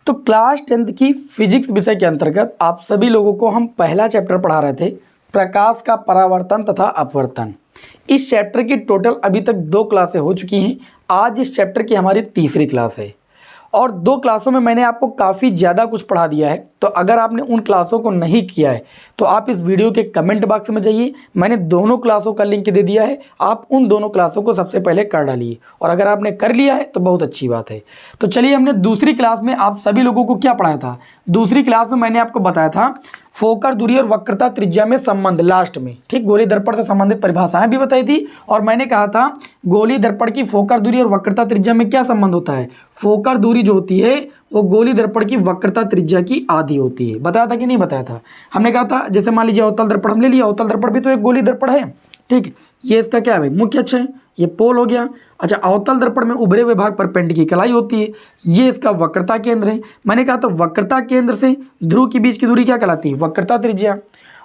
तो class 10th की physics विषय के अंतर्गत आप सभी लोगों को हम पहला चैप्टर पढ़ा रहे थे, प्रकाश का परावर्तन तथा अपवर्तन। इस चैप्टर की टोटल अभी तक 2 क्लासें हो चुकी हैं। आज इस चैप्टर की हमारी तीसरी क्लास है और 2 क्लासों में मैंने आपको काफ़ी ज़्यादा कुछ पढ़ा दिया है। तो अगर आपने उन क्लासों को नहीं किया है तो आप इस वीडियो के कमेंट बॉक्स में जाइए, मैंने दोनों क्लासों का लिंक दे दिया है, आप उन दोनों क्लासों को सबसे पहले कर डालिए और अगर आपने कर लिया है तो बहुत अच्छी बात है। तो चलिए, हमने दूसरी क्लास में आप सभी लोगों को क्या पढ़ाया था। दूसरी क्लास में मैंने आपको बताया था फोकस दूरी और वक्रता त्रिज्या में संबंध, लास्ट में ठीक गोली दर्पण से संबंधित परिभाषाएं भी बताई थी और मैंने कहा था गोली दर्पण की फोकस दूरी और वक्रता त्रिज्या में क्या संबंध होता है। फोकस दूरी जो होती है वो गोली दर्पण की वक्रता त्रिज्या की आधी होती है। बताया था कि नहीं बताया था। हमने कहा था जैसे मान लीजिए अवतल दर्पण हम ले लिया, अवतल दर्पण भी तो एक गोली दर्पण है, ठीक। ये इसका क्या है भाई, मुख्य अक्ष है, ये पोल हो गया। अच्छा, अवतल दर्पण में उभरे हुए भाग पर पिंड की कलाई होती है, ये इसका वक्रता केंद्र है। मैंने कहा था वक्रता केंद्र से ध्रुव के बीच की दूरी क्या कहलाती है, वक्रता त्रिज्या।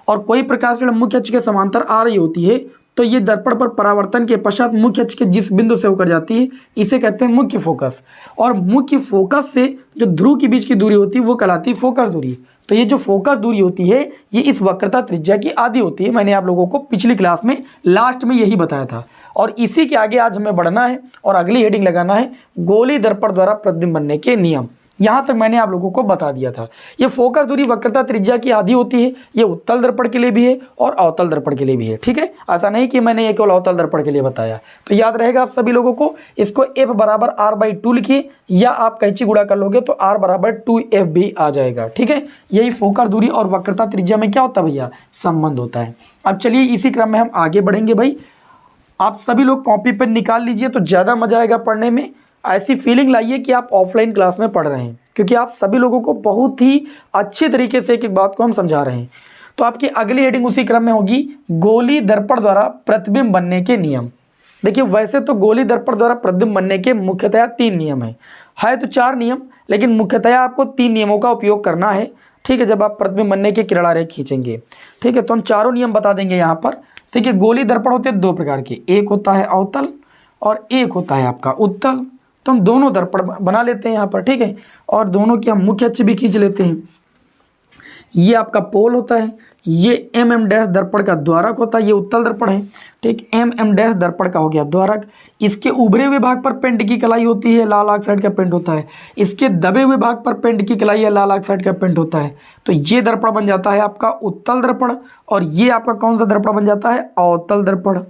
और कोई प्रकाश किरण मुख्य अक्ष के समांतर आ रही होती है तो ये दर्पण पर परावर्तन के पश्चात मुख्य अक्ष के जिस बिंदु से होकर जाती है इसे कहते हैं मुख्य फोकस। और मुख्य फोकस से जो ध्रुव के बीच की दूरी होती है वो कहलाती है फोकस दूरी। तो ये जो फोकस दूरी होती है ये इस वक्रता त्रिज्या की आधी होती है। मैंने आप लोगों को पिछली क्लास में लास्ट में यही बताया था और इसी के आगे आज हमें बढ़ना है और अगली हेडिंग लगाना है गोली दर्पण द्वारा प्रतिबिंब बनने के नियम। यहाँ तक मैंने आप लोगों को बता दिया था। ये फोकस दूरी वक्रता त्रिज्या की आधी होती है, ये उत्तल दर्पण के लिए भी है और अवतल दर्पण के लिए भी है, ठीक है। ऐसा नहीं कि मैंने ये केवल अवतल दर्पण के लिए बताया। तो याद रहेगा आप सभी लोगों को, इसको F बराबर R/2 लिखिए या आप कैंची गुणा कर लोगे तो R बराबर 2F भी आ जाएगा, ठीक है। यही फोकस दूरी और वक्रता त्रिज्या में क्या होता है भैया, संबंध होता है। अब चलिए इसी क्रम में हम आगे बढ़ेंगे भाई। आप सभी लोग कॉपी पेन निकाल लीजिए तो ज़्यादा मजा आएगा पढ़ने में। ऐसी फीलिंग लाइए कि आप ऑफलाइन क्लास में पढ़ रहे हैं, क्योंकि आप सभी लोगों को बहुत ही अच्छे तरीके से एक एक बात को हम समझा रहे हैं। तो आपकी अगली हेडिंग उसी क्रम में होगी गोली दर्पण द्वारा प्रतिबिंब बनने के नियम। देखिए, वैसे तो गोली दर्पण द्वारा प्रतिबिंब बनने के मुख्यतः 3 नियम है तो 4 नियम, लेकिन मुख्यतः आपको 3 नियमों का उपयोग करना है, ठीक है, जब आप प्रतिबिंब बनने के किरण आरेख खींचेंगे, ठीक है। तो हम चारों नियम बता देंगे यहाँ पर। देखिए, गोली दर्पण होते हैं 2 प्रकार के, एक होता है अवतल और एक होता है आपका उत्तल। तो हम दोनों दर्पण बना लेते हैं यहाँ पर, ठीक है, और दोनों की हम मुख्य अक्ष भी खींच लेते हैं। ये आपका पोल होता है, ये MM' दर्पण का द्वारक होता है, ये उत्तल दर्पण है, ठीक। MM' दर्पण का हो गया द्वारक। इसके उभरे हुए भाग पर पेंट की कलाई होती है, लाल ऑक्साइड का पेंट होता है। इसके दबे हुए भाग पर पेंट की कलाई या लाल ऑक्साइड का पेंट होता है। तो ये दर्पण बन जाता है आपका उत्तल दर्पण और ये आपका कौन सा दर्पण बन जाता है, अवतल दर्पण।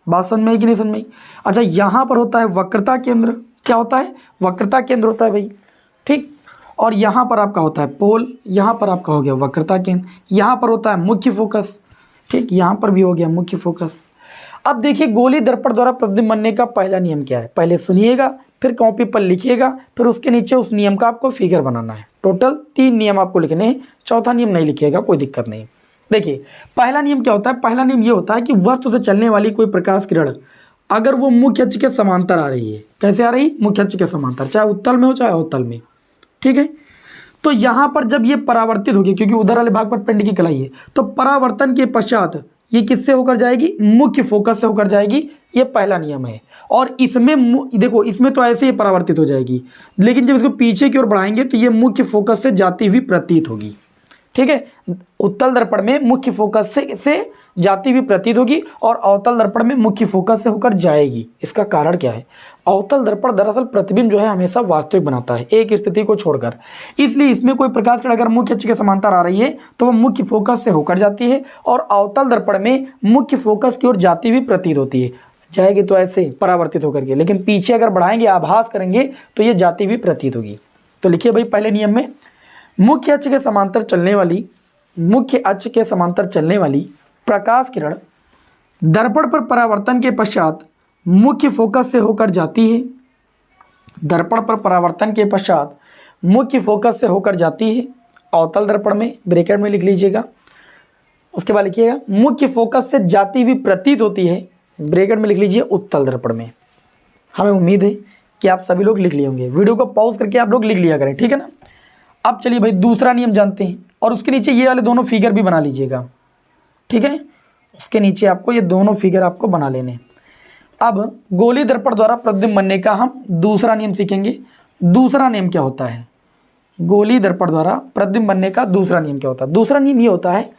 बात समझ में आई कि नहीं समझ में आई। अच्छा, यहाँ पर होता है वक्रता केंद्र, क्या होता है, वक्रता केंद्र होता है भाई, ठीक। और यहाँ पर आपका होता है पोल, यहाँ पर आपका हो गया वक्रता केंद्र, यहाँ पर होता है मुख्य फोकस, ठीक, यहाँ पर भी हो गया मुख्य फोकस। अब देखिए, गोली दर्पण द्वारा प्रतिबिंब बनने का पहला नियम क्या है, पहले सुनिएगा फिर कॉपी पर लिखिएगा, फिर उसके नीचे उस नियम का आपको फिगर बनाना है। टोटल 3 नियम आपको लिखने हैं, चौथा नियम नहीं लिखिएगा, कोई दिक्कत नहीं। देखिए, पहला नियम क्या होता है, पहला नियम ये होता है कि वस्तु से चलने वाली कोई प्रकाश किरण अगर वो मुख्य अक्ष के समांतर आ रही है, कैसे आ रही, मुख्य अक्ष के समांतर, चाहे उत्तल में हो चाहे अवतल में, ठीक है। तो यहाँ पर जब ये परावर्तित होगी, क्योंकि उधर वाले भाग पर पिंड की कलाई है, तो परावर्तन के पश्चात ये किससे होकर जाएगी, मुख्य फोकस से होकर जाएगी। ये पहला नियम है और इसमें देखो, इसमें तो ऐसे ही परावर्तित हो जाएगी, लेकिन जब इसको पीछे की ओर बढ़ाएंगे तो ये मुख्य फोकस से जाती हुई प्रतीत होगी, ठीक है। उत्तल दर्पण में मुख्य फोकस से जाती हुई प्रतीत होगी और अवतल दर्पण में मुख्य फोकस से होकर जाएगी। इसका कारण क्या है, अवतल दर्पण दरअसल प्रतिबिंब जो है हमेशा वास्तविक बनाता है एक स्थिति को छोड़कर, इसलिए इसमें कोई प्रकाश किरण अगर मुख्य अक्ष के समांतर आ रही है तो वह मुख्य फोकस से होकर जाती है और अवतल दर्पण में मुख्य फोकस की ओर जाती हुई प्रतीत होती है, जाएगी तो ऐसे परावर्तित होकर के, लेकिन पीछे अगर बढ़ाएंगे, आभास करेंगे तो ये जाती हुई प्रतीत होगी। तो लिखिए भाई, पहले नियम में मुख्य अक्ष के समांतर चलने वाली प्रकाश किरण दर्पण पर परावर्तन के पश्चात मुख्य फोकस से होकर जाती है, दर्पण पर परावर्तन के पश्चात मुख्य फोकस से होकर जाती है अवतल दर्पण में, ब्रैकेट में लिख लीजिएगा। उसके बाद लिखिएगा मुख्य फोकस से जाती हुई प्रतीत होती है, ब्रैकेट में लिख लीजिए उत्तल दर्पण में। हमें उम्मीद है कि आप सभी लोग लिख लिए होंगे, वीडियो को पॉज करके आप लोग लिख लिया करें, ठीक है ना। अब चलिए भाई, दूसरा नियम जानते हैं और उसके नीचे ये वाले दोनों फिगर भी बना लीजिएगा, ठीक है। उसके नीचे आपको ये दोनों फिगर आपको बना लेने। अब गोली दर्पण द्वारा प्रतिबिंब बनने का हम दूसरा नियम सीखेंगे। दूसरा नियम क्या होता है, गोली दर्पण द्वारा प्रतिबिंब बनने का दूसरा नियम क्या होता है? दूसरा नियम ये होता है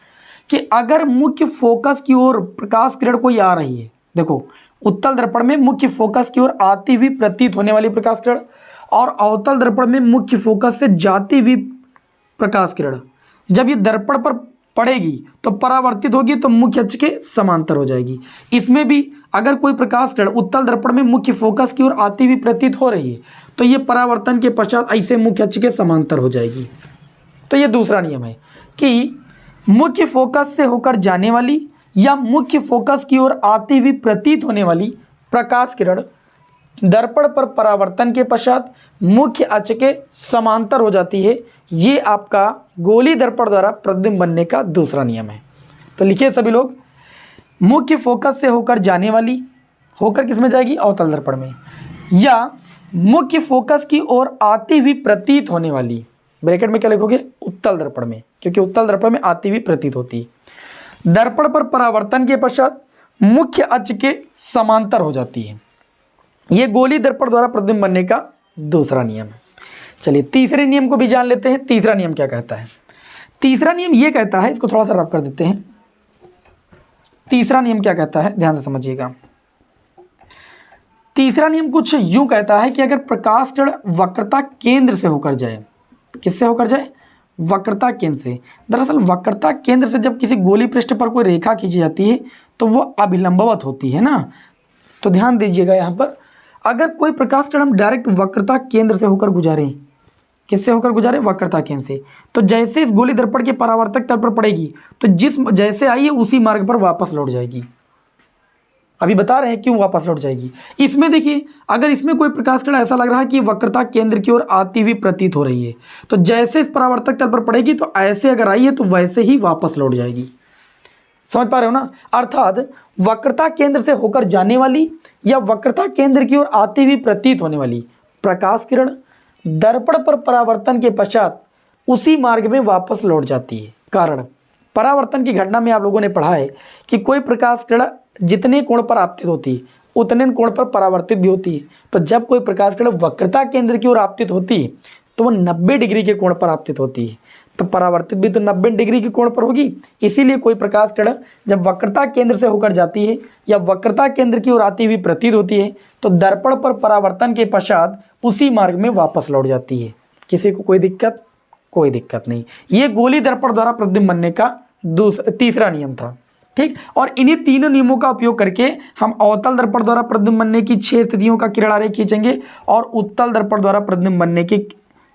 कि अगर मुख्य फोकस की ओर प्रकाश किरण कोई आ रही है, देखो उत्तल दर्पण में मुख्य फोकस की ओर आती हुई प्रतीत होने वाली प्रकाश किरण और अवतल दर्पण में मुख्य फोकस से जाती हुई प्रकाश किरण जब ये दर्पण पर पड़ेगी तो परावर्तित होगी, तो मुख्य अक्ष के समांतर हो जाएगी। इसमें भी अगर कोई प्रकाश किरण उत्तल दर्पण में मुख्य फोकस की ओर आती हुई प्रतीत हो रही है तो ये परावर्तन के पश्चात ऐसे मुख्य अक्ष के समांतर हो जाएगी। तो ये दूसरा नियम है कि मुख्य फोकस से होकर जाने वाली या मुख्य फोकस की ओर आती हुई प्रतीत होने वाली प्रकाश किरण दर्पण पर परावर्तन के पश्चात मुख्य अक्ष के समांतर हो जाती है। ये आपका गोली दर्पण द्वारा प्रतिबिंब बनने का दूसरा नियम है। तो लिखिए सभी लोग, मुख्य फोकस से होकर जाने वाली, होकर किसमें जाएगी? अवतल दर्पण में, या मुख्य फोकस की ओर आती हुई प्रतीत होने वाली, ब्रैकेट में क्या लिखोगे? उत्तल दर्पण में, क्योंकि उत्तल दर्पण में आती हुई प्रतीत होती है। दर्पण पर परावर्तन के पश्चात मुख्य अक्ष के समांतर हो जाती है। ये गोली दर्पण द्वारा प्रतिबिंब बनने का दूसरा नियम है। चलिए तीसरे नियम को भी जान लेते हैं। तीसरा नियम क्या कहता है? तीसरा नियम ये कहता है, इसको थोड़ा सा रब कर देते हैं। तीसरा नियम क्या कहता है, ध्यान से समझिएगा। तीसरा नियम कुछ यूं कहता है कि अगर प्रकाश किरण वक्रता केंद्र से होकर जाए, किससे होकर जाए? वक्रता केंद्र से। दरअसल वक्रता केंद्र से जब किसी गोली पृष्ठ पर कोई रेखा खींची जाती है तो वो अभिलंबवत होती है ना। तो ध्यान दीजिएगा, यहाँ पर अगर कोई प्रकाश किरण हम डायरेक्ट वक्रता केंद्र से होकर गुजारें, किससे होकर गुजारे? वक्रता केंद्र से, तो जैसे इस गोली दर्पण के परावर्तक तल पर पड़ेगी तो जिस जैसे आई है उसी मार्ग पर वापस लौट जाएगी। अभी बता रहे हैं क्यों वापस लौट जाएगी। इसमें देखिए, अगर इसमें कोई प्रकाश किरण ऐसा लग रहा है कि वक्रता केंद्र की ओर आती हुई प्रतीत हो रही है, तो जैसे इस परावर्तक तल पर पड़ेगी तो ऐसे अगर आई है तो वैसे ही वापस लौट जाएगी। समझ पा रहे हो ना? अर्थात वक्रता केंद्र से होकर जाने वाली या वक्रता केंद्र की ओर आती हुई प्रतीत होने वाली प्रकाश किरण दर्पण पर परावर्तन के पश्चात उसी मार्ग में वापस लौट जाती है। कारण, परावर्तन की घटना में आप लोगों ने पढ़ा है कि कोई प्रकाश किरण जितने कोण पर आपतित होती है उतने कोण पर परावर्तित भी होती है। तो जब कोई प्रकाश किरण वक्रता केंद्र की ओर आपतित होती है तो वो 90 डिग्री के कोण पर आपतित होती है, तो परावर्तित भी तो 90 डिग्री के कोण पर होगी। इसीलिए कोई प्रकाश किरण जब वक्रता केंद्र से होकर जाती है या वक्रता केंद्र की ओर आती हुई प्रतीत होती है तो दर्पण पर परावर्तन के पश्चात उसी मार्ग में वापस लौट जाती है। किसी को कोई दिक्कत? कोई दिक्कत नहीं। ये गोली दर्पण द्वारा प्रतिबिंब बनने का तीसरा नियम था। ठीक, और इन्हीं तीनों नियमों का उपयोग करके हम अवतल दर्पण द्वारा प्रतिबिंब बनने की 6 स्थितियों का किरण आरेख खींचेंगे और उत्तल दर्पण द्वारा प्रतिबिंब बनने की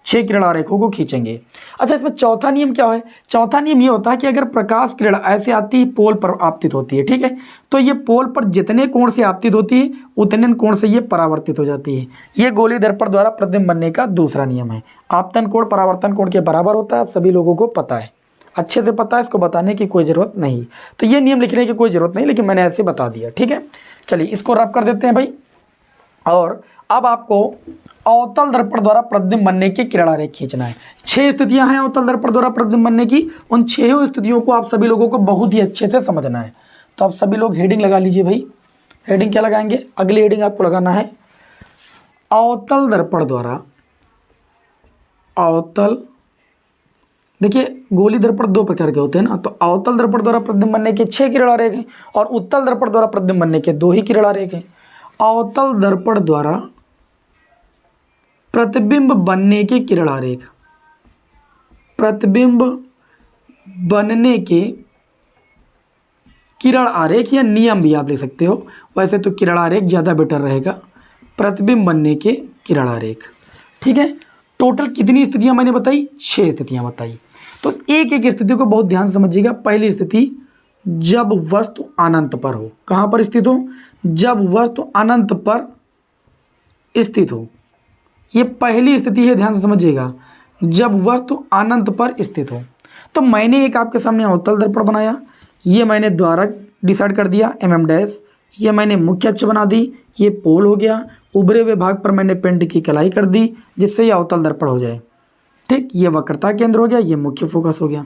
6 किरण आरेखों को खींचेंगे। अच्छा, इसमें चौथा नियम क्या है? चौथा नियम ये होता है कि अगर प्रकाश किरण ऐसे आती है, पोल पर आपतित होती है, ठीक है, तो ये पोल पर जितने कोण से आपतित होती है उतने कोण से ये परावर्तित हो जाती है। ये गोली दर्पण द्वारा प्रतिबिंब बनने का दूसरा नियम है। आपतन कोण परावर्तन कोण के बराबर होता है, आप सभी लोगों को पता है, अच्छे से पता है, इसको बताने की कोई ज़रूरत नहीं। तो ये नियम लिखने की कोई ज़रूरत नहीं, लेकिन मैंने ऐसे बता दिया। ठीक है, चलिए इसको रब कर देते हैं भाई। और अब आपको अवतल दर्पण द्वारा प्रतिबिंब बनने की किरण आरेख खींचना है। 6 स्थितियां हैं अवतल दर्पण द्वारा प्रतिबिंब बनने की। उन 6 स्थितियों को आप सभी लोगों को बहुत ही अच्छे से समझना है। तो आप सभी लोग हेडिंग लगा लीजिए भाई। हेडिंग क्या लगाएंगे? अगली हेडिंग आपको लगाना है अवतल दर्पण द्वारा, अवतल, देखिए गोली दर्पण 2 प्रकार के होते हैं ना, तो अवतल दर्पण द्वारा प्रतिबिंब बनने के 6 किरण आरेख हैं और उत्तल दर्पण द्वारा प्रतिबिंब बनने के 2 ही किरण आरेख हैं। अवतल दर्पण द्वारा प्रतिबिंब बनने के किरण आरेख, प्रतिबिंब बनने के किरण आरेख या नियम भी आप लिख सकते हो, वैसे तो किरण आरेख ज़्यादा बेटर रहेगा। प्रतिबिंब बनने के किरण आरेख, ठीक है। टोटल कितनी स्थितियां मैंने बताई? 6 स्थितियां बताई। तो एक एक स्थिति को बहुत ध्यान से समझिएगा। पहली स्थिति, जब वस्तु अनंत पर हो। कहाँ पर स्थित हो? जब वस्तु अनंत पर स्थित हो। ये पहली स्थिति है, ध्यान से समझिएगा, जब वस्तु अनंत पर स्थित हो। तो मैंने एक आपके सामने अवतल दर्पण बनाया, ये मैंने द्वारक डिसाइड कर दिया mm', ये मैंने मुख्य अक्ष बना दी, ये पोल हो गया, उभरे हुए भाग पर मैंने पेंट की कलाई कर दी जिससे ये अवतल दर्पण हो जाए। ठीक, ये वक्रता केंद्र हो गया, ये मुख्य फोकस हो गया।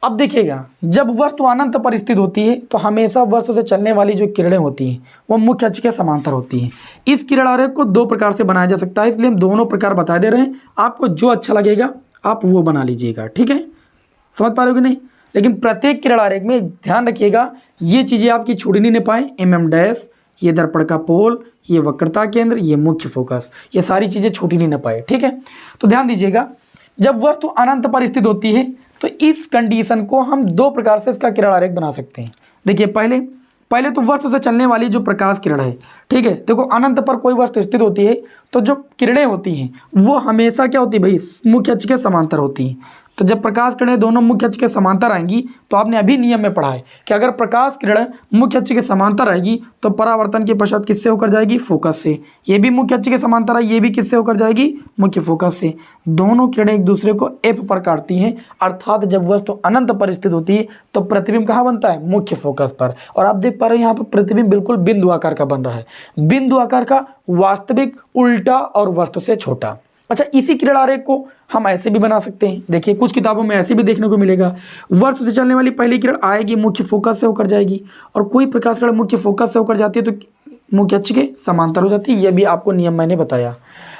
अब देखिएगा, जब वस्तु अनंत पर स्थित होती है तो हमेशा वस्तु से चलने वाली जो किरणें होती हैं वो मुख्य अक्ष के समांतर होती हैं। इस किरण आरेख को दो प्रकार से बनाया जा सकता है, इसलिए हम दोनों प्रकार बता दे रहे हैं। आपको जो अच्छा लगेगा आप वो बना लीजिएगा, ठीक है, समझ पा रहे हो कि नहीं। लेकिन प्रत्येक किरण आरेख में ध्यान रखिएगा ये चीज़ें आपकी छूटनी नहीं पाए। डैश, ये दर्पण का पोल, ये वक्रता केंद्र, ये मुख्य फोकस, ये सारी चीज़ें छूटनी नहीं पाए, ठीक है। तो ध्यान दीजिएगा, जब वस्तु अनंत पर स्थित होती है तो इस कंडीशन को हम दो प्रकार से इसका किरण आरेख बना सकते हैं। देखिए पहले तो वस्तु से चलने वाली जो प्रकाश किरण है, ठीक है, देखो अनंत पर कोई वस्तु स्थित होती है तो जो किरणें होती हैं वो हमेशा क्या होती है भाई, मुख्य अक्ष के समांतर होती हैं। तो जब प्रकाश किरणें दोनों मुख्य अक्ष के समांतर आएंगी तो आपने अभी नियम में पढ़ा है कि अगर प्रकाश किरण मुख्य अक्ष के समांतर आएगी तो परावर्तन के पश्चात किससे होकर जाएगी, फोकस से। ये भी मुख्य अक्ष के समांतर है, ये भी किससे होकर जाएगी, मुख्य फोकस से। दोनों किरणें एक दूसरे को एफ पर काटती हैं, अर्थात जब वस्तु अनंत पर स्थित होती है तो प्रतिबिंब कहाँ बनता है, मुख्य फोकस पर। और आप देख पा रहे हैं यहाँ पर प्रतिबिंब बिल्कुल बिंदु आकार का बन रहा है, बिंदु आकार का, वास्तविक, उल्टा और वस्तु से छोटा। अच्छा, इसी किरण आरेख को हम ऐसे भी बना सकते हैं। देखिए कुछ किताबों में ऐसे भी देखने को मिलेगा, वस्तु से चलने वाली पहली किरण आएगी, मुख्य फोकस से होकर जाएगी, और कोई प्रकाश किरण मुख्य फोकस से होकर जाती है तो मुख्य अक्ष के समांतर हो जाती है। यह भी आपको नियम मैंने बताया।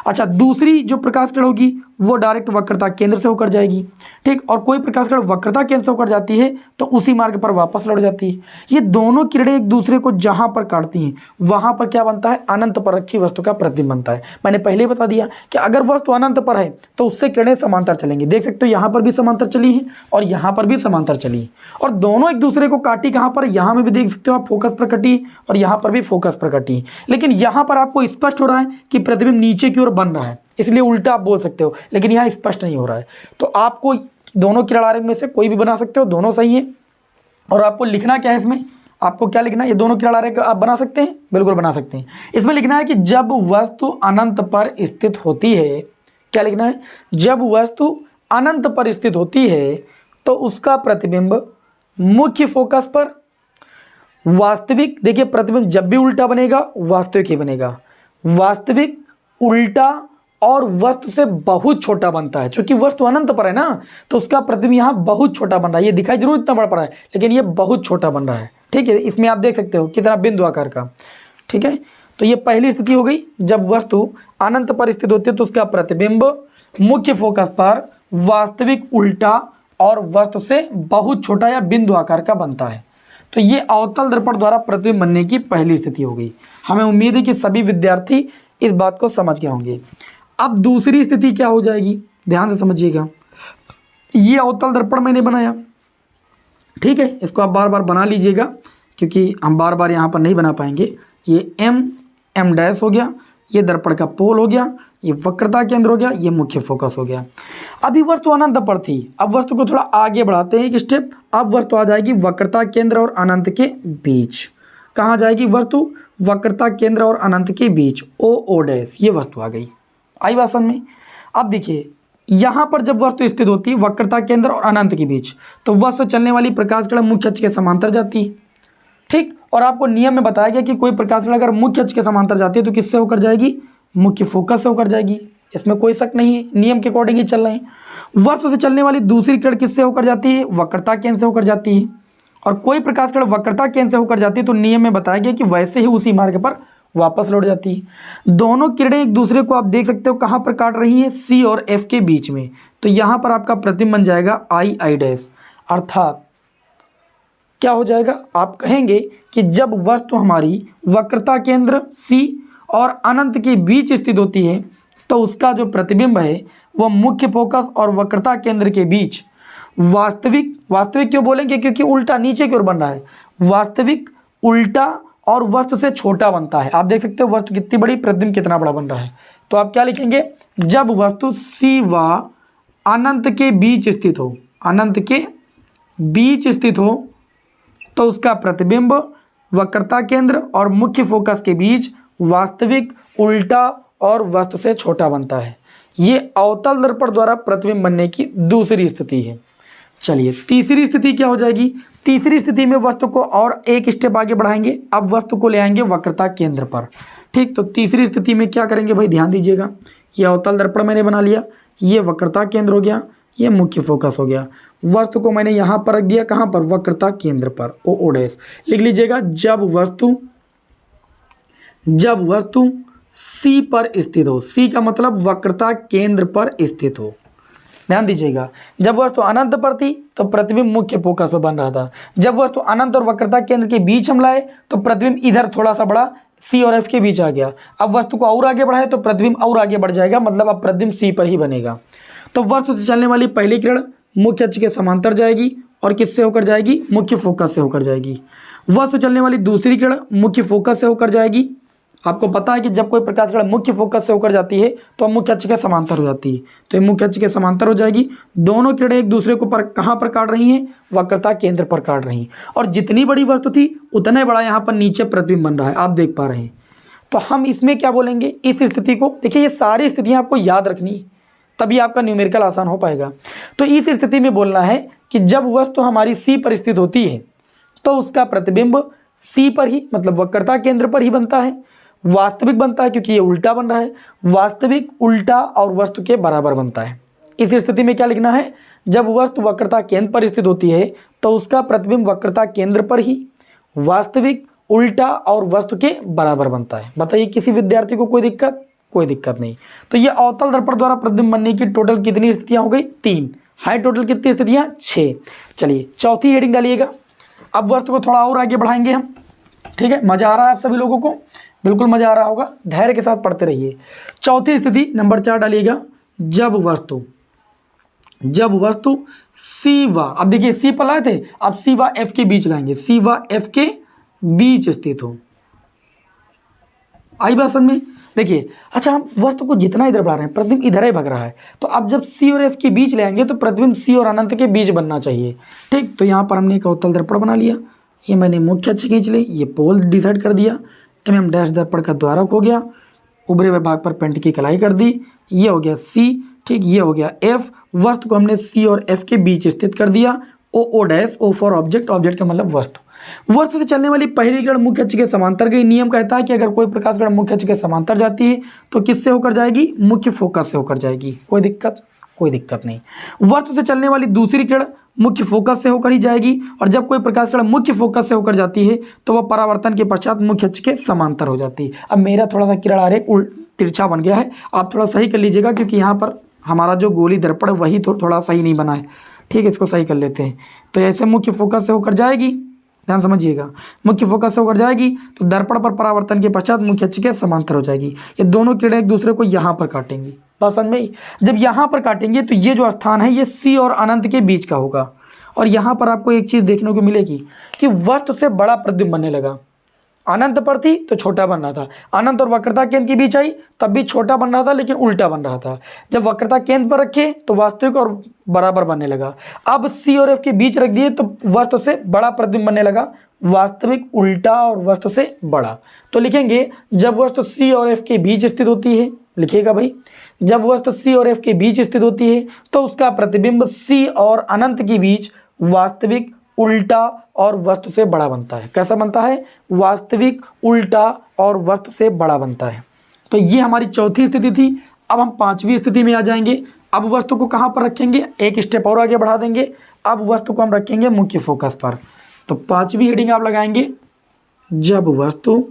अच्छा, दूसरी जो प्रकाश किरण होगी वो डायरेक्ट वक्रता केंद्र से होकर जाएगी, ठीक, और कोई प्रकाश किरण वक्रता केंद्र से होकर जाती है तो उसी मार्ग पर वापस लौट जाती है। ये दोनों किरणें एक दूसरे को जहां पर काटती हैं वहां पर क्या बनता है, अनंत पर रखी वस्तु का प्रतिबिंब बनता है। मैंने पहले बता दिया कि अगर वस्तु अनंत पर है तो उससे किरणें समांतर चलेंगी। देख सकते हो यहाँ पर भी समांतर चली है और यहाँ पर भी समांतर चली है, और दोनों एक दूसरे को काटी कहाँ पर, यहाँ में भी देख सकते हो आप, फोकस पर कटी और यहाँ पर भी फोकस पर कटी। लेकिन यहाँ पर आपको स्पष्ट हो रहा है कि प्रतिबिंब नीचे की ओर बन रहा है, इसलिए उल्टा आप बोल सकते हो, लेकिन यहाँ स्पष्ट नहीं हो रहा है। तो आपको दोनों किरण आरेख में से कोई भी बना सकते हो, दोनों सही है। और आपको लिखना क्या है इसमें, आपको क्या लिखना है, ये दोनों किरण आरेख आप बना सकते हैं, बिल्कुल बना सकते हैं। इसमें लिखना है कि जब वस्तु अनंत पर स्थित होती है, क्या लिखना है, जब वस्तु अनंत पर स्थित होती है तो उसका प्रतिबिंब मुख्य फोकस पर, वास्तविक, देखिए प्रतिबिंब जब भी उल्टा बनेगा वास्तविक ही बनेगा, वास्तविक, उल्टा और वस्तु से बहुत छोटा बनता है। क्योंकि वस्तु अनंत पर है ना तो उसका प्रतिबिंब यहाँ बहुत छोटा बन रहा है। ये दिखाई जरूर इतना बड़ा पड़ा है लेकिन ये बहुत छोटा बन रहा है, ठीक है। इसमें आप देख सकते हो कितना बिंदु आकार का, ठीक है। तो ये पहली स्थिति हो गई, जब वस्तु अनंत पर स्थित होती है तो उसका प्रतिबिंब मुख्य फोकस पर, वास्तविक, उल्टा और वस्तु से बहुत छोटा या बिंदु आकार का बनता है। तो ये अवतल दर्पण द्वारा प्रतिबिंब बनने की पहली स्थिति हो गई। हमें उम्मीद है कि सभी विद्यार्थी इस बात को समझ गए होंगे। अब दूसरी स्थिति क्या हो जाएगी, ध्यान से समझिएगा। ये अवतल दर्पण मैंने बनाया, ठीक है, इसको आप बार बार बना लीजिएगा क्योंकि हम बार बार यहाँ पर नहीं बना पाएंगे। ये एम डैश हो गया, ये दर्पण का पोल हो गया, ये वक्रता केंद्र हो गया, ये मुख्य फोकस हो गया। अभी वस्तु अनंत पर थी, अब वस्तु को थोड़ा आगे बढ़ाते हैं एक स्टेप। अब वस्तु आ जाएगी वक्रता केंद्र और अनंत के बीच। कहाँ जाएगी वस्तु, वक्रता केंद्र और अनंत के बीच, ओ डैश, ये वस्तु आ गई। आई बात समझ में। अब देखिए यहाँ पर जब वस्तु स्थित होती है वक्रता केंद्र और अनंत के बीच तो वस्तु चलने वाली प्रकाश किरण मुख्य अक्ष के समांतर जाती है, ठीक। और आपको नियम में बताया गया कि कोई प्रकाश किरण अगर मुख्य अक्ष के समांतर जाती है तो किससे होकर जाएगी, मुख्य फोकस से होकर जाएगी। इसमें कोई शक नहीं है, नियम के अकॉर्डिंग ही चल रहे हैं। वस्तु से चलने वाली दूसरी किरण किससे होकर जाती है, वक्रता केंद्र से होकर जाती है। और कोई प्रकाश किरण वक्रता केंद्र से होकर जाती है तो नियम में बताया गया कि वैसे ही उसी मार्ग पर वापस लौट जाती है। दोनों किरणें एक दूसरे को आप देख सकते हो कहाँ पर काट रही है, सी और एफ के बीच में। तो यहाँ पर आपका प्रतिबिंब बन जाएगा आई डैश। अर्थात क्या हो जाएगा, आप कहेंगे कि जब वस्तु हमारी वक्रता केंद्र सी और अनंत के बीच स्थित होती है तो उसका जो प्रतिबिंब है वो मुख्य फोकस और वक्रता केंद्र के बीच वास्तविक, वास्तविक क्यों बोलेंगे, क्योंकि उल्टा नीचे की ओर बन रहा है, वास्तविक, उल्टा और वस्तु से छोटा बनता है। आप देख सकते हो वस्तु कितनी बड़ी, प्रतिबिंब कितना बड़ा बन रहा है। तो आप क्या लिखेंगे, जब वस्तु सी व अनंत के बीच स्थित हो, अनंत के बीच स्थित हो तो उसका प्रतिबिंब वक्रता केंद्र और मुख्य फोकस के बीच वास्तविक, उल्टा और वस्तु से छोटा बनता है। ये अवतल दर्पण द्वारा प्रतिबिंब बनने की दूसरी स्थिति है। चलिए तीसरी स्थिति क्या हो जाएगी, तीसरी स्थिति में वस्तु को और एक स्टेप आगे बढ़ाएंगे। अब वस्तु को ले आएंगे वक्रता केंद्र पर, ठीक। तो तीसरी स्थिति में क्या करेंगे भाई, ध्यान दीजिएगा। ये अवतल दर्पण मैंने बना लिया, ये वक्रता केंद्र हो गया, ये मुख्य फोकस हो गया। वस्तु को मैंने यहाँ पर रख दिया, कहाँ पर, वक्रता केंद्र पर, ओ डैश लिख लीजिएगा। जब वस्तु C पर स्थित हो, C का मतलब वक्रता केंद्र पर स्थित हो। ध्यान दीजिएगा, जब वस्तु अनंत पर थी तो प्रतिबिंब मुख्य फोकस पर बन रहा था। जब वस्तु अनंत और वक्रता केंद्र के बीच हम लाए तो प्रतिबिंब इधर थोड़ा सा बड़ा C और F के बीच आ गया। अब वस्तु को और आगे बढ़ाए तो प्रतिबिंब और आगे बढ़ जाएगा, मतलब अब प्रतिबिंब C पर ही बनेगा। तो वस्तु से चलने वाली पहली किरण मुख्य अक्ष के समांतर जाएगी और किससे होकर जाएगी, मुख्य फोकस से होकर जाएगी। वस्तु चलने वाली दूसरी किरण मुख्य फोकस से होकर जाएगी। आपको पता है कि जब कोई प्रकाश किरण मुख्य फोकस से होकर जाती है तो मुख्य अक्ष के समांतर हो जाती है, तो ये मुख्य अक्ष के समांतर हो जाएगी। दोनों किरणें एक दूसरे को कहाँ पर काट रही हैं, वक्रता केंद्र पर काट रही हैं। और जितनी बड़ी वस्तु थी उतने बड़ा यहाँ पर नीचे प्रतिबिंब बन रहा है, आप देख पा रहे हैं। तो हम इसमें क्या बोलेंगे, इस स्थिति को देखिए, ये सारी स्थितियाँ आपको याद रखनी है, तभी आपका न्यूमेरिकल आसान हो पाएगा। तो इस स्थिति में बोलना है कि जब वस्तु हमारी C पर स्थित होती है तो उसका प्रतिबिंब C पर ही, मतलब वक्रता केंद्र पर ही बनता है। वास्तविक बनता है क्योंकि ये उल्टा बन रहा है, वास्तविक उल्टा और वस्तु के बराबर बनता है। इस स्थिति में क्या लिखना है, जब वस्तु वक्रता केंद्र पर स्थित होती है तो उसका प्रतिबिंब वक्रता केंद्र पर ही, वास्तविक, उल्टा और वस्तु के बराबर बनता है। बताइए किसी विद्यार्थी को कोई दिक्कत, कोई दिक्कत नहीं। तो ये अवतल दर्पण द्वारा प्रतिबिंब बनने की टोटल कितनी स्थितियां हो गई, 3। हाई टोटल कितनी स्थितियां, 6। चलिए चौथी हेडिंग डालिएगा। अब वस्तु को थोड़ा और आगे बढ़ाएंगे हम, ठीक है। मजा आ रहा है आप सभी लोगों को, बिल्कुल मजा आ रहा होगा, धैर्य के साथ पढ़ते रहिए। चौथी स्थिति नंबर 4 डालिएगा। जब वस्तु C व, अब देखिए C पर लाए थे, अब C व F के बीच लाएंगे, C व F के बीच स्थित हो। आई बात समझ में, देखिए। अच्छा, हम वस्तु को जितना इधर बढ़ा रहे हैं प्रतिबिंब इधर ही भग रहा है, तो अब जब C और F के बीच ले आएंगे तो प्रतिबिंब C और अनंत के बीच बनना चाहिए, ठीक। तो यहाँ पर हमने एक अवतल दर्पण बना लिया, ये मैंने मुख्य अक्ष खींच ली, ये पोल डिसाइड कर दिया, mm डैश दर्पण का द्वारक हो गया, उभरे हुए भाग पर पेंट की कलाई कर दी, ये हो गया C, ठीक। ये हो गया F, वस्तु को हमने C और F के बीच स्थित कर दिया, O dash, O for object, object का मतलब वस्तु से चलने वाली पहली किरण मुख्य अक्ष के समांतर गई। नियम कहता है कि अगर कोई प्रकाश किरण मुख्य अक्ष के समांतर जाती है तो किससे होकर जाएगी, मुख्य फोकस से होकर जाएगी। कोई दिक्कत, कोई दिक्कत नहीं। वस्तु से चलने वाली दूसरी किरण मुख्य फोकस से होकर ही जाएगी, और जब कोई प्रकाश किरण मुख्य फोकस से होकर जाती है तो वह परावर्तन के पश्चात मुख्य अक्ष के समांतर हो जाती है। अब मेरा थोड़ा सा किरण आरेख तिरछा बन गया है, आप थोड़ा सही कर लीजिएगा, क्योंकि यहाँ पर हमारा जो गोली दर्पण वही थोड़ा सही नहीं बना है, ठीक है। इसको सही कर लेते हैं। तो ऐसे मुख्य फोकस से होकर जाएगी, ध्यान समझिएगा, मुख्य फोकस से होकर जाएगी तो दर्पण पर परावर्तन के पश्चात मुख्य अक्ष के समांतर हो जाएगी। ये दोनों किरणें एक दूसरे को यहाँ पर काटेंगी, बात समझ में। जब यहाँ पर काटेंगे तो ये जो स्थान है ये C और अनंत के बीच का होगा, और यहाँ पर आपको एक चीज़ देखने को मिलेगी कि वस्तु से बड़ा प्रतिबिंब बनने लगा। अनंत पर थी तो छोटा बन रहा था, अनंत और वक्रता केंद्र के बीच आई तब भी छोटा बन रहा था, लेकिन उल्टा बन रहा था। जब वक्रता केंद्र पर रखे तो वास्तविक और बराबर बनने लगा। अब C और F के बीच रख दिए तो वस्तु से बड़ा प्रतिबिंब बनने लगा, वास्तविक उल्टा और वस्तु से बड़ा। तो लिखेंगे जब वस्तु C और F के बीच स्थित होती है, लिखिएगा भाई, जब वस्तु C और F के बीच स्थित होती है तो उसका प्रतिबिंब C और अनंत के बीच वास्तविक, उल्टा और वस्तु से बड़ा बनता है। कैसा बनता है, वास्तविक, उल्टा और वस्तु से बड़ा बनता है। तो ये हमारी चौथी स्थिति थी। अब हम पांचवी स्थिति में आ जाएंगे। अब वस्तु को कहाँ पर रखेंगे, एक स्टेप और आगे बढ़ा देंगे। अब वस्तु को हम रखेंगे मुख्य फोकस पर। तो पांचवी हेडिंग आप लगाएंगे, जब वस्तु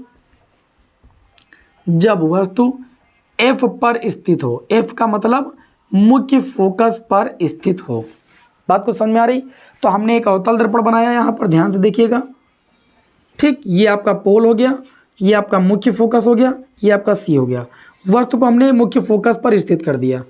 F पर स्थित हो। F का मतलब मुख्य फोकस पर स्थित हो। बात को समझ में आ रही। तो हमने एक अवतल दर्पण बनाया, यहाँ पर ध्यान से देखिएगा, ठीक। ये आपका पोल हो गया, ये आपका मुख्य फोकस हो गया, ये आपका C हो गया। वस्तु को हमने मुख्य फोकस पर स्थित कर दिया,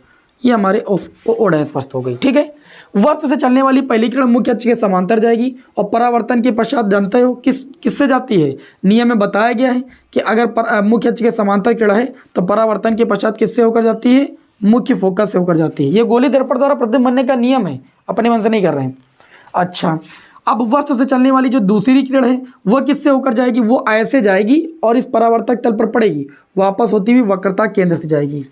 ये हमारे O डैश वस्तु हो गई, ठीक है। वस्तु से चलने वाली पहली किरण मुख्य अक्ष के समांतर जाएगी, और परावर्तन के पश्चात जानते हो किससे जाती है। नियम में बताया गया है कि अगर मुख्य अक्ष के समांतर किरण है तो परावर्तन के पश्चात किससे होकर जाती है, मुख्य फोकस से होकर जाती है। ये गोली दर्पण द्वारा प्रतिबिंब बनने का नियम है, अपने मन से नहीं कर रहे हैं। अच्छा, अब वस्तु से चलने वाली जो दूसरी किरण है वह किससे होकर जाएगी, वो ऐसे जाएगी और इस परावर्तक तल पर पड़ेगी, वापस होती हुई वक्रता केंद्र से जाएगी।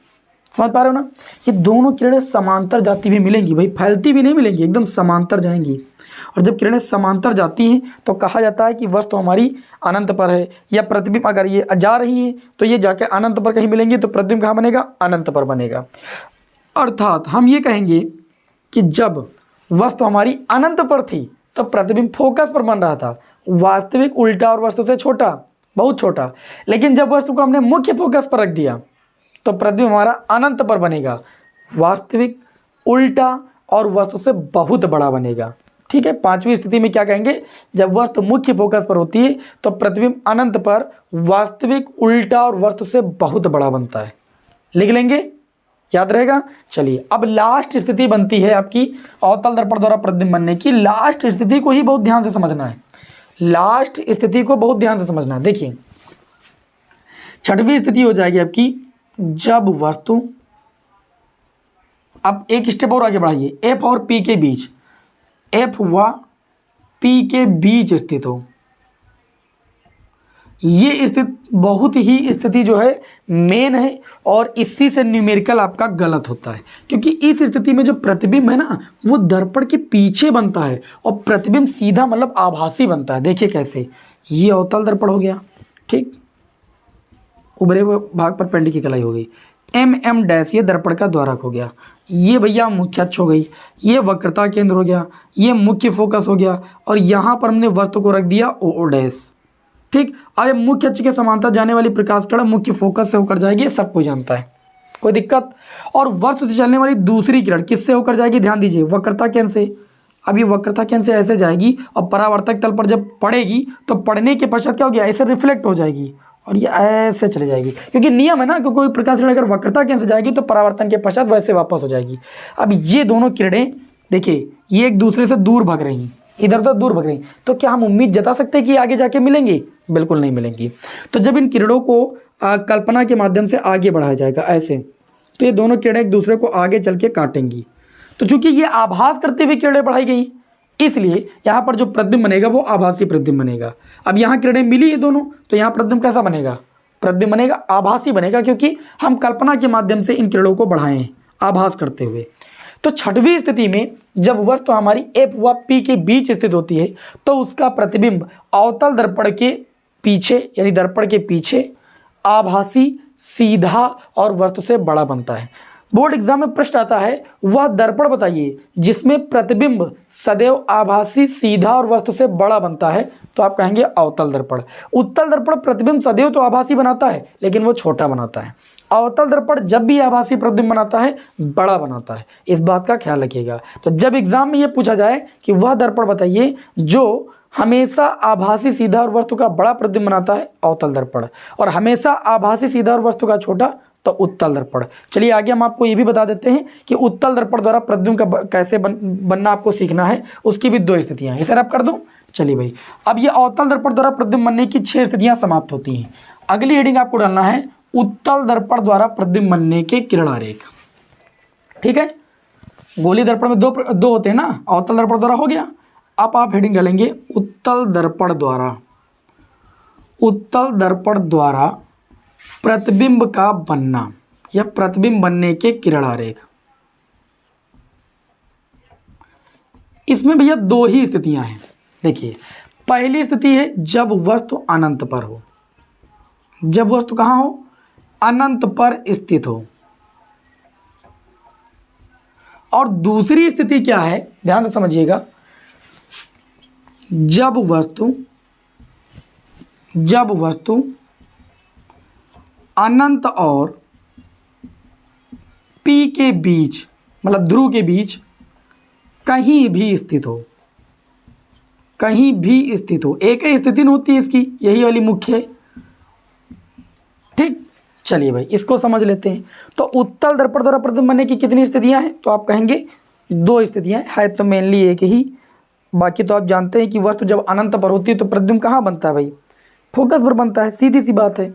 समझ पा रहे हो ना। ये दोनों किरणें समांतर जाती हुई मिलेंगी भाई, फैलती भी नहीं मिलेंगी, एकदम समांतर जाएंगी। और जब किरणें समांतर जाती हैं तो कहा जाता है कि वस्तु हमारी अनंत पर है, या प्रतिबिंब अगर ये जा रही है तो ये जाके अनंत पर कहीं मिलेंगी, तो प्रतिबिंब कहाँ बनेगा, अनंत पर बनेगा। अर्थात हम ये कहेंगे कि जब वस्तु हमारी अनंत पर थी तो प्रतिबिंब फोकस पर बन रहा था, वास्तविक उल्टा और वस्तु से छोटा, बहुत छोटा। लेकिन जब वस्तु को हमने मुख्य फोकस पर रख दिया तो प्रतिबिंब हमारा अनंत पर बनेगा, वास्तविक उल्टा और वस्तु से बहुत बड़ा बनेगा। ठीक है, पांचवी स्थिति में क्या कहेंगे, जब वस्तु मुख्य फोकस पर होती है तो प्रतिबिंब अनंत पर, वास्तविक उल्टा और वस्तु से बहुत बड़ा बनता है। लिख लेंगे, याद रहेगा। चलिए अब लास्ट स्थिति बनती है आपकी अवतल दर्पण द्वारा प्रतिबिंब बनने की। लास्ट स्थिति को ही बहुत ध्यान से समझना है, लास्ट स्थिति को बहुत ध्यान से समझना है। देखिए छठवीं स्थिति हो जाएगी आपकी, जब वस्तु, अब एक स्टेप और आगे बढ़ाइए, एफ और पी के बीच, एफ व पी के बीच स्थित हो। ये स्थिति बहुत ही स्थिति जो है मेन है और इसी से न्यूमेरिकल आपका गलत होता है, क्योंकि इस स्थिति में जो प्रतिबिंब है ना वो दर्पण के पीछे बनता है और प्रतिबिंब सीधा मतलब आभासी बनता है। देखिए कैसे, ये अवतल दर्पण हो गया, ठीक, उभरे हुए भाग पर पेंड की कलाई हो गई, एम डैश ये दर्पण का द्वारक हो गया, ये भैया मुख्य अक्ष हो गई, ये वक्रता केंद्र हो गया, ये मुख्य फोकस हो गया और यहाँ पर हमने वस्तु को रख दिया ओ डैश। ठीक, और मुख्य अक्ष के समांतर जाने वाली प्रकाश किरण मुख्य फोकस से होकर जाएगी, सब कोई जानता है, कोई दिक्कत। और वस्तु से चलने वाली दूसरी किरण किससे होकर जाएगी, ध्यान दीजिए, वक्रता केंद्र से। अब ये वक्रता केंद्र से ऐसे जाएगी और परावर्तक तल पर जब पड़ेगी तो पड़ने के पश्चात क्या हो गया, ऐसे रिफ्लेक्ट हो जाएगी और ये ऐसे चले जाएगी, क्योंकि नियम है ना कि कोई प्रकाश किरण अगर वक्रता केंद्र से जाएगी तो परावर्तन के पश्चात वैसे वापस हो जाएगी। अब ये दोनों किरणें देखिए ये एक दूसरे से दूर भाग रही, इधर उधर दूर भाग रही, तो क्या हम उम्मीद जता सकते हैं कि आगे जाके मिलेंगी, बिल्कुल नहीं मिलेंगी। तो जब इन किरणों को कल्पना के माध्यम से आगे बढ़ाया जाएगा ऐसे, तो ये दोनों किरणें एक दूसरे को आगे चल के काटेंगी। तो चूंकि ये आभास करते हुए किरणें बढ़ाई गई, इसलिए यहाँ पर जो प्रतिबिंब बनेगा वो आभासी प्रतिबिंब बनेगा। अब यहाँ किरणें मिली है दोनों, तो यहाँ प्रतिबिंब कैसा बनेगा, प्रतिबिंब बनेगा आभासी बनेगा, क्योंकि हम कल्पना के माध्यम से इन किरणों को बढ़ाए हैं आभास करते हुए। तो छठवीं स्थिति में जब वस्तु हमारी एफ व पी के बीच स्थित होती है तो उसका प्रतिबिंब अवतल दर्पण के पीछे यानी दर्पण के पीछे आभासी, सीधा और वस्तु से बड़ा बनता है। बोर्ड एग्जाम में प्रश्न आता है वह दर्पण बताइए जिसमें प्रतिबिंब सदैव आभासी, सीधा और वस्तु से बड़ा बनता है, तो आप कहेंगे अवतल दर्पण। उत्तल दर्पण प्रतिबिंब सदैव तो आभासी बनाता है लेकिन वो छोटा बनाता है। अवतल दर्पण जब भी आभासी प्रतिबिंब बनाता है बड़ा बनाता है, इस बात का ख्याल रखिएगा। तो जब एग्जाम में ये पूछा जाए कि वह दर्पण बताइए जो हमेशा आभासी, सीधा और वस्तु का बड़ा प्रतिबिंब बनाता है, अवतल दर्पण, और हमेशा आभासी, सीधा और वस्तु का छोटा, तो उत्तल दर्पण। चलिए आगे हम आपको ये भी बता देते हैं कि उत्तल दर्पण द्वारा प्रतिबिंब का कैसे बनना आपको सीखना है, उसकी भी 2 स्थितियां हैं। ये सर आप कर दूं, चलिए भाई। अब ये अवतल दर्पण द्वारा प्रतिबिंब बनने की 6 स्थितियां समाप्त होती हैं। अगली हेडिंग आपको डालना है उत्तल दर्पण द्वारा प्रतिबिंब बनने के किरण आरेख। ठीक है, गोली दर्पण में दो होते हैं ना, अवतल दर्पण द्वारा हो गया। अब आप हेडिंग डालेंगे उत्तल दर्पण द्वारा, उत्तल दर्पण द्वारा प्रतिबिंब का बनना या प्रतिबिंब बनने के किरण आरेख। इसमें भैया 2 ही स्थितियां हैं। देखिए पहली स्थिति है जब वस्तु अनंत पर हो, जब वस्तु कहां हो, अनंत पर स्थित हो। और दूसरी स्थिति क्या है, ध्यान से समझिएगा, जब वस्तु अनंत और पी के बीच मतलब ध्रुव के बीच कहीं भी स्थित हो, कहीं भी स्थित हो। एक ही स्थिति नहीं होती है इसकी, यही वाली मुख्य है। ठीक, चलिए भाई इसको समझ लेते हैं। तो उत्तल दर्पण द्वारा प्रतिबिंब बनने की कितनी स्थितियां हैं, तो आप कहेंगे 2 स्थितियां है तो मेनली एक ही। बाकी तो आप जानते हैं कि वस्तु जब अनंत पर होती है तो प्रतिबिंब कहाँ बनता है भाई, फोकस पर बनता है, सीधी सी बात है।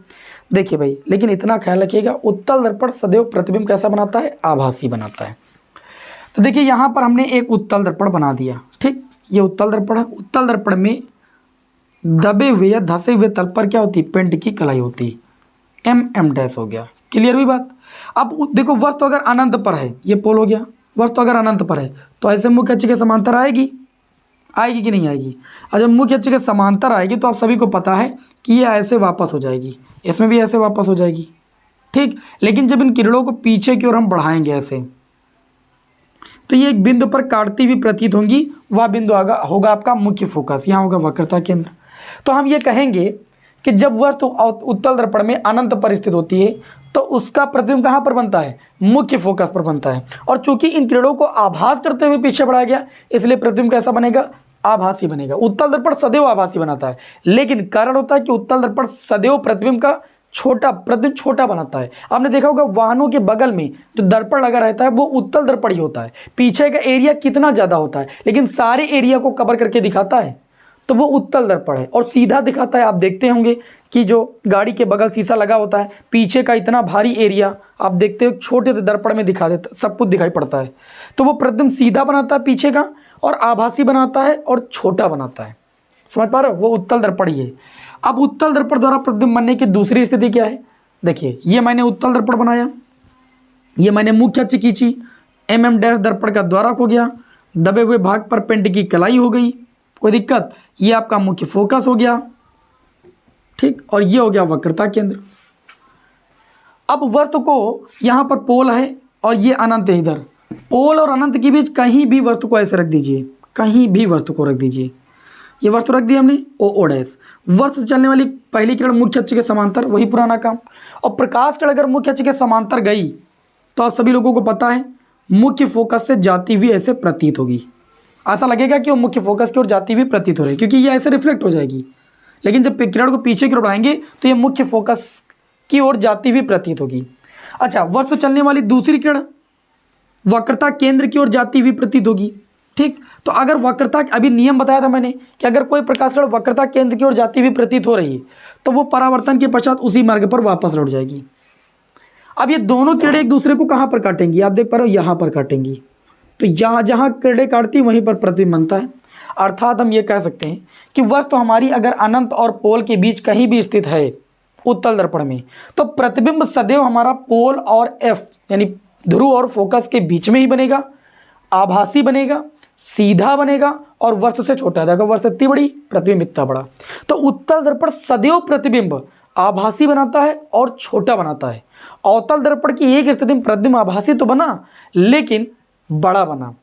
देखिए भाई, लेकिन इतना ख्याल रखिएगा उत्तल दर्पण सदैव प्रतिबिंब कैसा बनाता है, आभासी बनाता है। तो देखिए यहाँ पर हमने एक उत्तल दर्पण बना दिया। ठीक, ये उत्तल दर्पण है। उत्तल दर्पण में दबे हुए या धसे हुए तल पर क्या होती है, पेंट की कलाई होती है, एम डैश हो गया। क्लियर हुई बात। अब देखो वस्तु अगर अनंत पर है, ये पोल हो गया, वस्तु अगर अनंत पर है तो ऐसे मुख्य अक्ष के समांतर आएगी, आएगी कि नहीं आएगी। और जब मुख्य अक्ष के समांतर आएगी तो आप सभी को पता है कि ये ऐसे वापस हो जाएगी, इसमें भी ऐसे वापस हो जाएगी। ठीक, लेकिन जब इन किरणों को पीछे की ओर हम बढ़ाएंगे ऐसे, तो ये एक बिंदु पर काटती हुई प्रतीत होंगी, वह बिंदु होगा आपका मुख्य फोकस, यहाँ होगा वक्रता केंद्र। तो हम ये कहेंगे कि जब वस्तु उत्तल दर्पण में अनंत पर स्थित होती है तो उसका प्रतिबिंब कहाँ पर बनता है, मुख्य फोकस पर बनता है। और चूंकि इन किरणों को आभास करते हुए पीछे बढ़ाया गया, इसलिए प्रतिबिंब कैसा बनेगा, आभासी बनेगा। उत्तल दर्पण सदैव आभासी बनाता है, लेकिन कारण होता है कि उत्तल दर्पण सदैव प्रतिबिंब का प्रतिबिंब छोटा बनाता है। आपने देखा होगा वाहनों के बगल में जो दर्पण लगा रहता है वो उत्तल दर्पण ही होता है। पीछे का एरिया कितना ज़्यादा होता है, लेकिन सारे एरिया को कवर करके दिखाता है, तो वो उत्तल दर्पण है और सीधा दिखाता है। आप देखते होंगे कि जो गाड़ी के बगल शीशा लगा होता है, पीछे का इतना भारी एरिया आप देखते हो छोटे से दर्पण में दिखा देता, सब कुछ दिखाई पड़ता है। तो वो प्रतिबिंब सीधा बनाता है पीछे का, और आभासी बनाता है और छोटा बनाता है। समझ पा रहे हो, वो उत्तल दर्पण ही है। अब उत्तल दर्पण द्वारा प्रतिबिंब बनने की दूसरी स्थिति क्या है, देखिए ये मैंने उत्तल दर्पण बनाया, ये मैंने मुख्य अक्ष खींची, डैश दर्पण का द्वारक हो गया, दबे हुए भाग पर पेंट की कलाई हो गई, कोई दिक्कत, ये आपका मुख्य फोकस हो गया, ठीक, और ये हो गया वक्रता केंद्र। अब वस्तु को यहाँ पर पोल है और ये अनंत है, इधर पोल और अनंत के बीच कहीं भी वस्तु को ऐसे रख दीजिए, कहीं भी वस्तु को रख दीजिए, ये वस्तु रख दी हमने ओ डैश। वस्तु चलने वाली पहली किरण मुख्य अक्ष के समांतर, वही पुराना काम। और प्रकाश किरण अगर मुख्य अक्ष के समांतर गई तो आप सभी लोगों को पता है मुख्य फोकस से जाती हुई ऐसे प्रतीत होगी। ऐसा लगेगा कि वो मुख्य फोकस की ओर जाती हुई प्रतीत हो रही है, क्योंकि ये ऐसे रिफ्लेक्ट हो जाएगी। लेकिन जब किरण को पीछे की ओर बढ़ाएंगे तो ये मुख्य फोकस की ओर जाती हुई प्रतीत होगी। अच्छा, वस्तु चलने वाली दूसरी किरण वक्रता केंद्र की ओर जाती हुई प्रतीत होगी, ठीक। तो अगर वक्रता, अभी नियम बताया था मैंने कि अगर कोई प्रकाश किरण वक्रता केंद्र की ओर जाती हुई प्रतीत हो रही है तो वो परावर्तन के पश्चात उसी मार्ग पर वापस लौट जाएगी। अब ये दोनों किरणें एक दूसरे को कहाँ पर काटेंगी, आप देख पा रहे हो, यहाँ पर काटेंगी। तो जहाँ जहाँ किरणें काटती वहीं पर प्रतिबिंब बनता है। अर्थात हम ये कह सकते हैं कि वस्तु हमारी अगर अनंत और पोल के बीच कहीं भी स्थित है उत्तल दर्पण में, तो प्रतिबिंब सदैव हमारा पोल और एफ यानी ध्रुव और फोकस के बीच में ही बनेगा, आभासी बनेगा, सीधा बनेगा और वस्तु से छोटा है। वस्तु इतनी बड़ी, प्रतिबिंब इतना बड़ा। तो उत्तल दर्पण सदैव प्रतिबिंब आभासी बनाता है और छोटा बनाता है। अवतल दर्पण की एक स्थिति में प्रतिबिंब आभासी तो बना लेकिन बड़ा बना,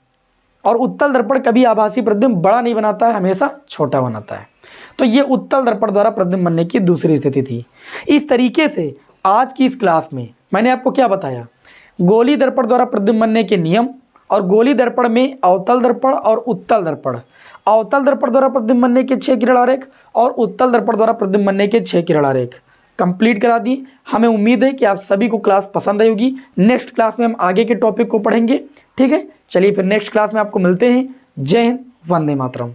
और उत्तल दर्पण कभी आभासी प्रतिबिंब बड़ा नहीं बनाता है, हमेशा छोटा बनाता है। तो ये उत्तल दर्पण द्वारा प्रतिबिंब बनने की दूसरी स्थिति थी। इस तरीके से आज की इस क्लास में मैंने आपको क्या बताया, गोली दर्पण द्वारा प्रतिबिंब बनने के नियम, और गोली दर्पण में अवतल दर्पण और उत्तल दर्पण, अवतल दर्पण द्वारा प्रतिबिंब बनने के 6 किरण आरेख और उत्तल दर्पण द्वारा प्रतिबिंब बनने के 6 किरण आरेख कंप्लीट करा दी। हमें उम्मीद है कि आप सभी को क्लास पसंद आई होगी। नेक्स्ट क्लास में हम आगे के टॉपिक को पढ़ेंगे, ठीक है। चलिए फिर नेक्स्ट क्लास में आपको मिलते हैं। जय हिंद, वंदे मातरम।